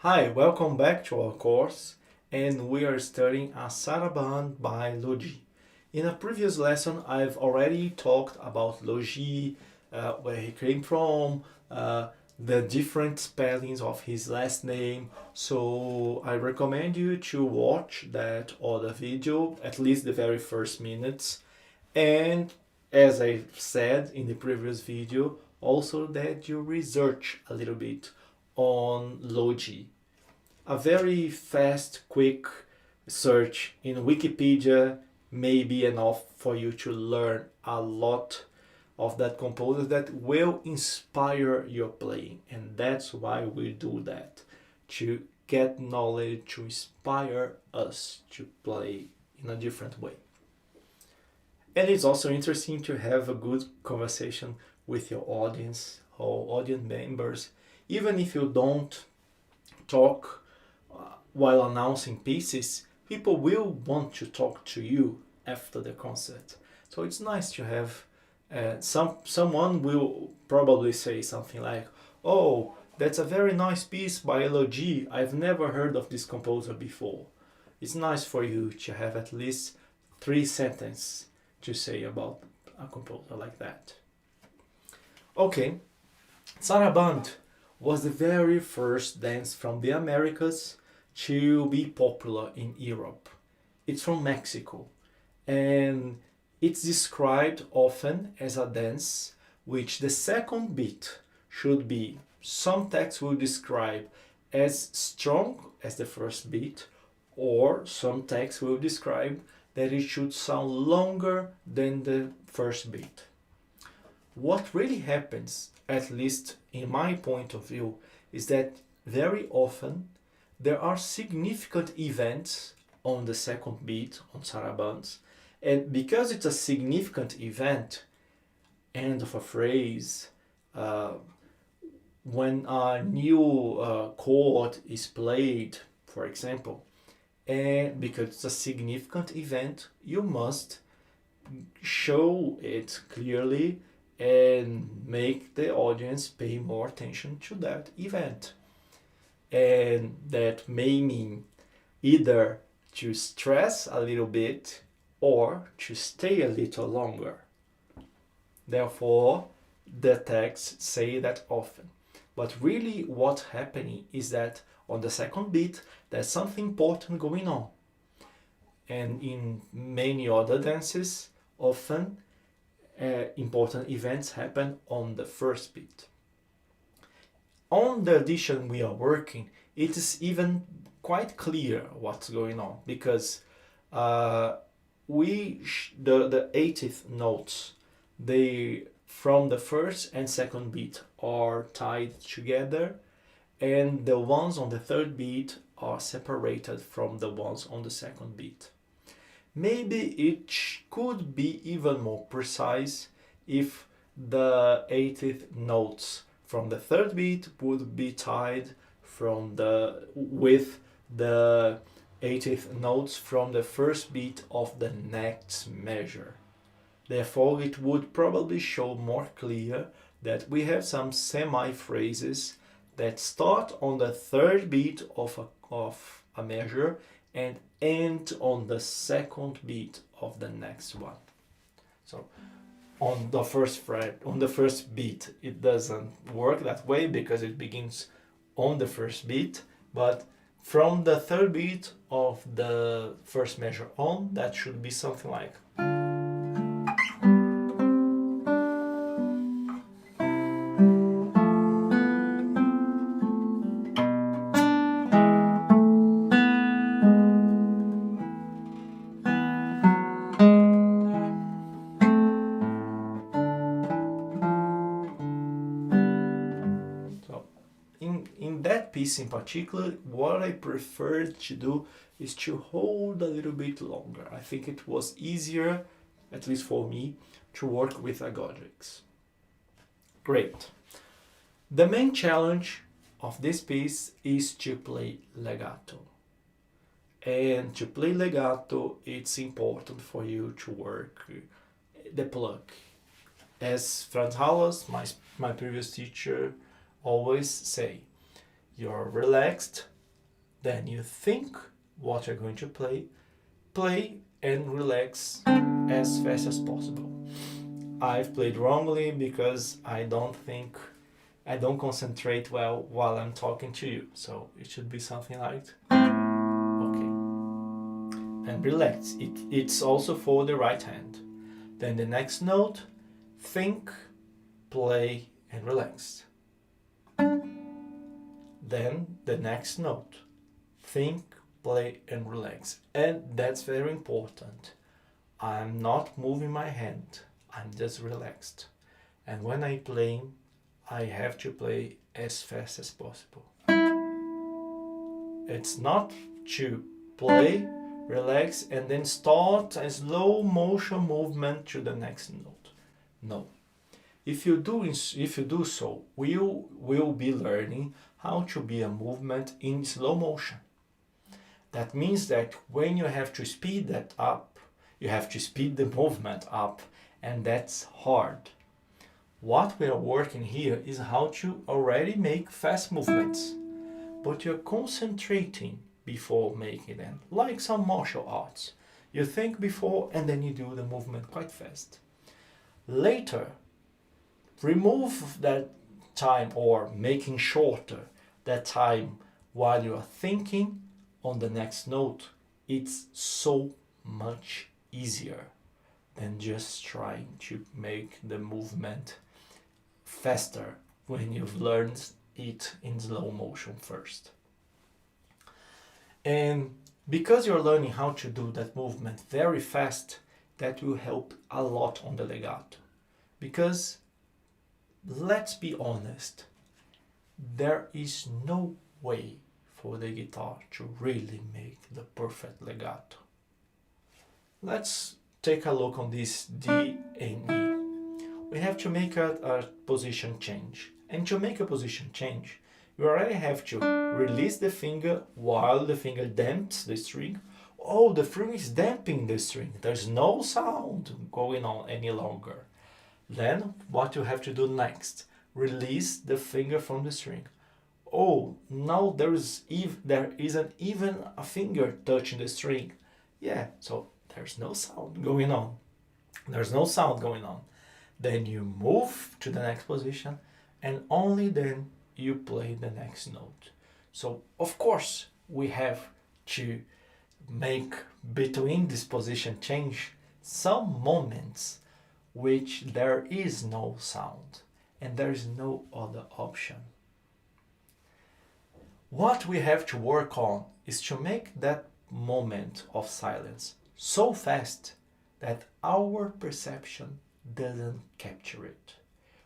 Hi, welcome back to our course, and we are studying a Saraband by Logy. In a previous lesson, I've already talked about Logy, where he came from, the different spellings of his last name. So I recommend you to watch that other video, at least the very first minutes. And as I said in the previous video, also that you research a little bit on Logy. A very fast, quick search in Wikipedia may be enough for you to learn a lot of that composer that will inspire your playing. And that's why we do that, to get knowledge, to inspire us to play in a different way. And it's also interesting to have a good conversation with your audience or audience members, even if you don't talk while announcing pieces. People will want to talk to you after the concert. So it's nice to have someone will probably say something like, "Oh, that's a very nice piece by Logy. I've never heard of this composer before." It's nice for you to have at least 3 sentences to say about a composer like that. Okay, Saraband was the very first dance from the Americas to be popular in Europe. It's from Mexico, and it's described often as a dance which the second beat should be, some texts will describe as strong as the first beat, or some texts will describe that it should sound longer than the first beat. What really happens, at least in my point of view, is that very often there are significant events on the second beat on Sarabands, and because it's a significant event, end of a phrase, when a new chord is played, for example, and because it's a significant event, you must show it clearly and make the audience pay more attention to that event. And that may mean either to stress a little bit or to stay a little longer. Therefore, the texts say that often. But really what's happening is that on the second beat, there's something important going on. And in many other dances, often important events happen on the first beat. On the edition we are working, it is even quite clear what's going on, because the 80th notes, they from the first and second beat are tied together, and the ones on the third beat are separated from the ones on the second beat. Maybe it could be even more precise if the 80th notes from the third beat would be tied with the 80th notes from the first beat of the next measure. Therefore, it would probably show more clear that we have some semi-phrases that start on the third beat of a measure and end on the second beat of the next one. So on the first beat, it doesn't work that way because it begins on the first beat, but from the third beat of the first measure on, that should be something like. In that piece in particular, what I preferred to do is to hold a little bit longer. I think it was easier, at least for me, to work with agodics. Great. The main challenge of this piece is to play legato. And to play legato, it's important for you to work the pluck. As Franz Hallas, my previous teacher, always say, you're relaxed Then you think what you're going to play and relax as fast as possible. I've played wrongly because I don't concentrate well while I'm talking to you. So it should be something like, okay. And relax. It's also for the right hand. Then the next note, think, play, and relax. Then the next note, think, play, and relax. And that's very important. I'm not moving my hand. I'm just relaxed. And when I play, I have to play as fast as possible. It's not to play, relax, and then start a slow motion movement to the next note. No. If you do so, we'll be learning how to be a movement in slow motion. That means that when you have to speed that up, you have to speed the movement up, and that's hard. What we are working here is how to already make fast movements, but you're concentrating before making them, like some martial arts. You think before and then you do the movement quite fast. Later, remove that time or making shorter that time while you are thinking on the next note. It's so much easier than just trying to make the movement faster when you've learned it in slow motion first. And because you're learning how to do that movement very fast, that will help a lot on the legato. Because let's be honest, there is no way for the guitar to really make the perfect legato. Let's take a look on this D and E. We have to make a position change. And to make a position change, you already have to release the finger while the finger damps the string. Oh, the string is damping the string. There's no sound going on any longer. Then what you have to do next, release the finger from the string. Oh, now there isn't even a finger touching the string. Yeah, so there's no sound going on. There's no sound going on. Then you move to the next position, and only then you play the next note. So of course we have to make between this position change some moments which there is no sound and there is no other option. What we have to work on is to make that moment of silence so fast that our perception doesn't capture it.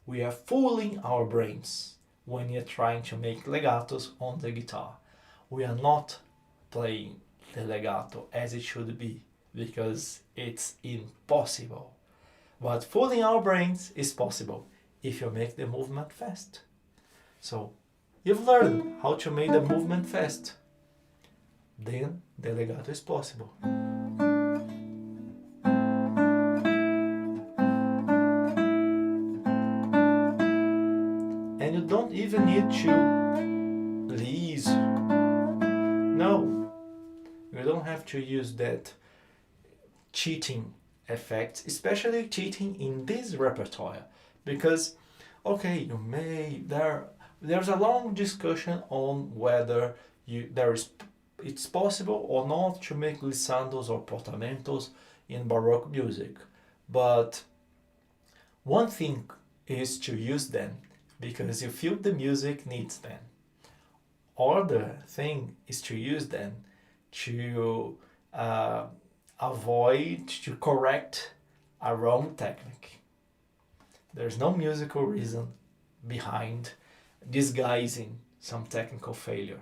We are fooling our brains when you're trying to make legatos on the guitar. We are not playing the legato as it should be because it's impossible. But fooling our brains is possible if you make the movement fast. So you've learned how to make the movement fast. Then the legato is possible. And you don't even need to please. No, you don't have to use that cheating effect, especially cheating in this repertoire, because okay, there's a long discussion on whether it's possible or not to make glissandos or portamentos in baroque music, but one thing is to use them because you feel the music needs them. Other thing is to use them to to correct a wrong technique. There's no musical reason behind disguising some technical failure.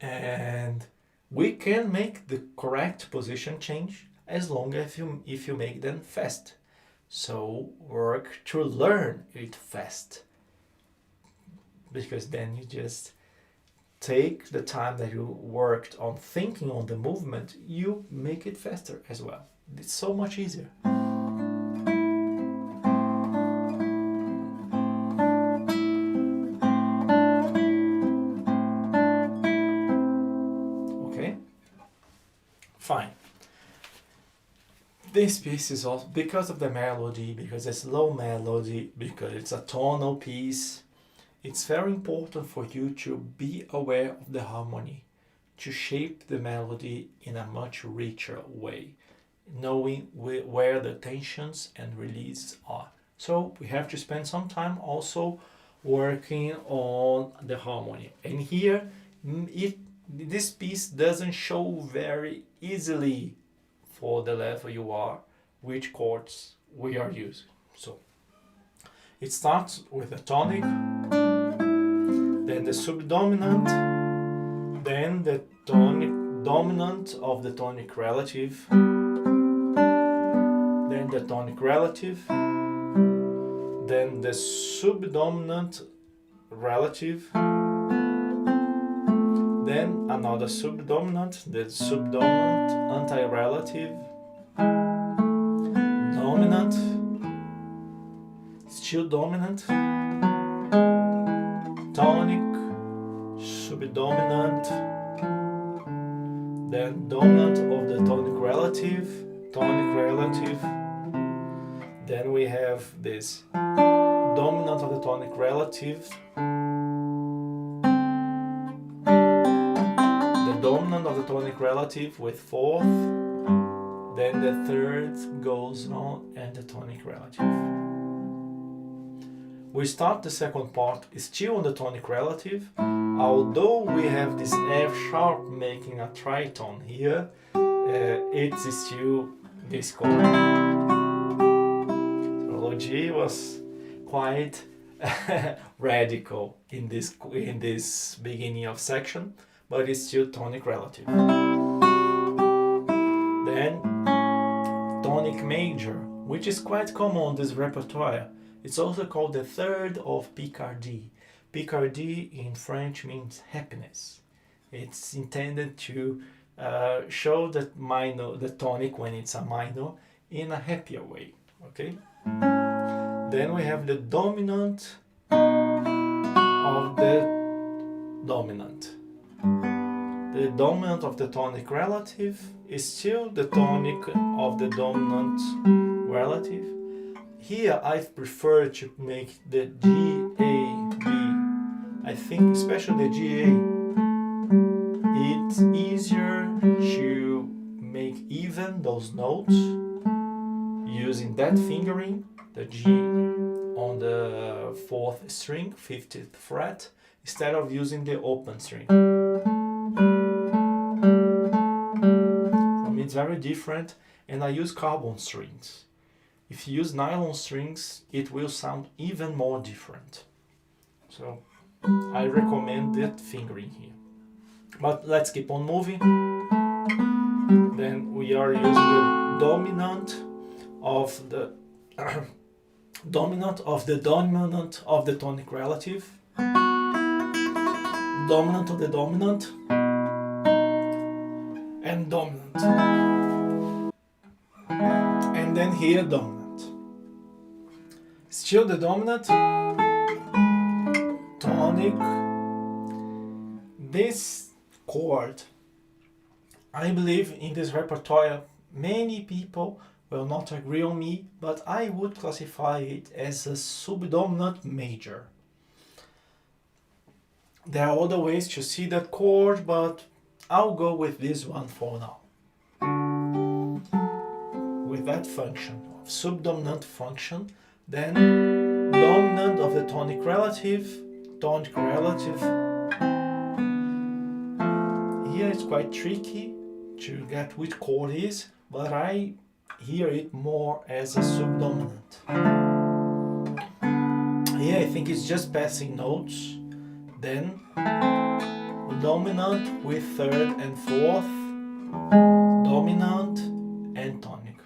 And we can make the correct position change as long as if you make them fast. So work to learn it fast, because then you just take the time that you worked on thinking on the movement, you make it faster as well. It's so much easier. Fine. This piece is also, because of the melody, because it's low melody, because it's a tonal piece, it's very important for you to be aware of the harmony, to shape the melody in a much richer way, knowing where the tensions and releases are. So we have to spend some time also working on the harmony. And here, this piece doesn't show very easily for the level you are which chords we are using. So it starts with the tonic, then the subdominant, then the tonic dominant of the tonic relative, then the tonic relative, then the subdominant relative, then another subdominant, the subdominant anti-relative, dominant, still dominant, tonic, subdominant, then dominant of the tonic relative, then we have this dominant of the tonic relative, dominant of the tonic relative with fourth, then the third goes on and the tonic relative. We start the second part still on the tonic relative, although we have this F sharp making a tritone here, it's still this chord. So Logy was quite radical in this beginning of section, but it's still tonic relative. Then tonic major, which is quite common on this repertoire. It's also called the third of Picardie. Picardie in French means happiness. It's intended to show that minor, the tonic when it's a minor, in a happier way. Okay. Then we have the dominant of the dominant. The dominant of the tonic relative is still the tonic of the dominant relative. Here I've preferred to make the G, A, B. I think especially the G, A, it's easier to make even those notes using that fingering, the G on the 4th string, 50th fret, instead of using the open string. For me it's very different, and I use carbon strings. If you use nylon strings, it will sound even more different. So I recommend that fingering here. But let's keep on moving. Then we are using the dominant of the dominant of the dominant of the tonic relative, dominant of the dominant, and dominant, and then here dominant. Still the dominant, tonic. This chord, I believe in this repertoire, many people will not agree on me, but I would classify it as a subdominant major. There are other ways to see that chord, but I'll go with this one for now. With that function of subdominant function, then dominant of the tonic relative. Here it's quite tricky to get which chord is, but I hear it more as a subdominant. Here I think it's just passing notes, then dominant with third and fourth, dominant and tonic.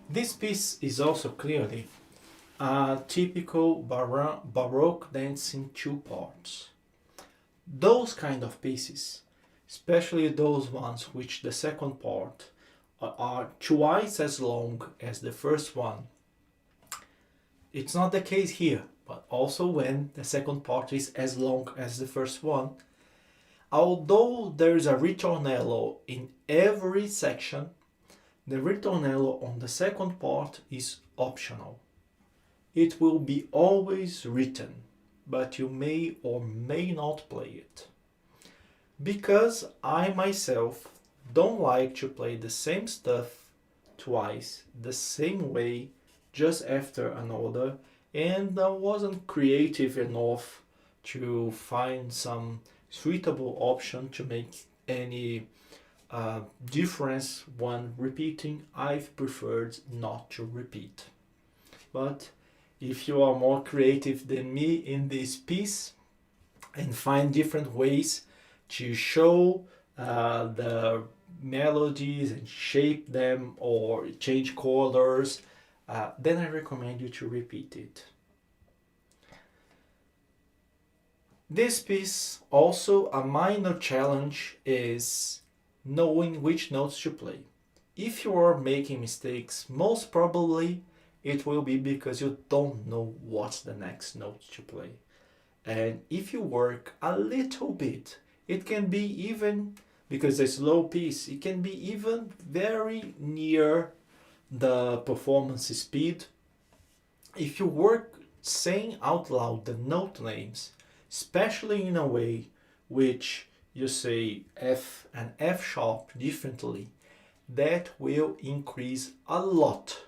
This piece is also clearly a typical baroque dance in two parts. Those kind of pieces, especially those ones which the second part are twice as long as the first one. It's not the case here, but also when the second part is as long as the first one. although there's a ritornello in every section, the ritornello on the second part is optional. It will be always written, but you may or may not play it. Because I myself don't like to play the same stuff twice, the same way, just after another, and I wasn't creative enough to find some suitable option to make any difference when repeating. I've preferred not to repeat. But if you are more creative than me in this piece and find different ways to show the melodies and shape them or change colors, then I recommend you to repeat it. This piece, also a minor challenge, is knowing which notes to play. If you are making mistakes, most probably it will be because you don't know what's the next note to play. And if you work a little bit, it can be even, because it's a slow piece, it can be even very near the performance speed. If you work saying out loud the note names, especially in a way which you say F and F sharp differently, that will increase a lot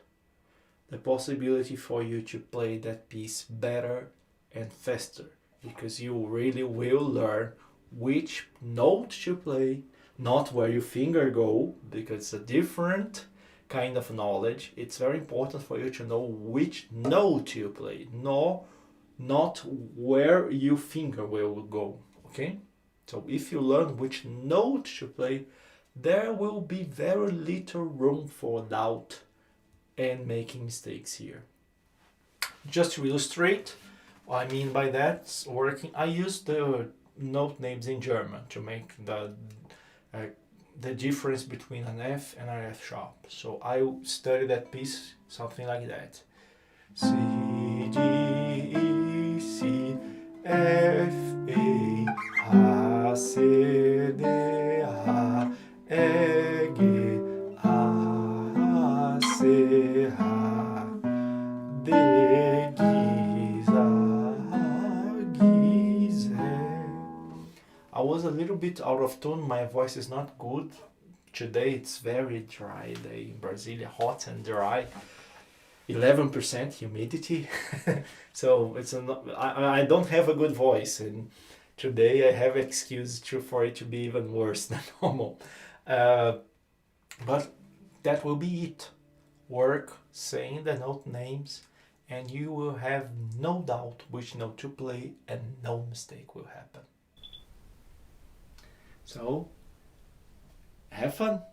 the possibility for you to play that piece better and faster, because you really will learn which note to play, not where your finger go, because it's a different kind of knowledge. It's very important for you to know which note you play, not where your finger will go, okay? So if you learn which note to play, there will be very little room for doubt and making mistakes here. Just to illustrate what I mean by that, working, I use the note names in German to make the difference between an F and an F sharp. So I study that piece something like that. C, D, E, C, F, A, H, C, D, H, E, G, A, C, H, D, G, G, Z. I was a little bit out of tune, my voice is not good. Today it's very dry day in Brasilia, hot and dry. 11% humidity. So I don't have a good voice, and today I have excuse for it to be even worse than normal. But that will be it. Work saying the note names, and you will have no doubt which note to play, and no mistake will happen. So have fun.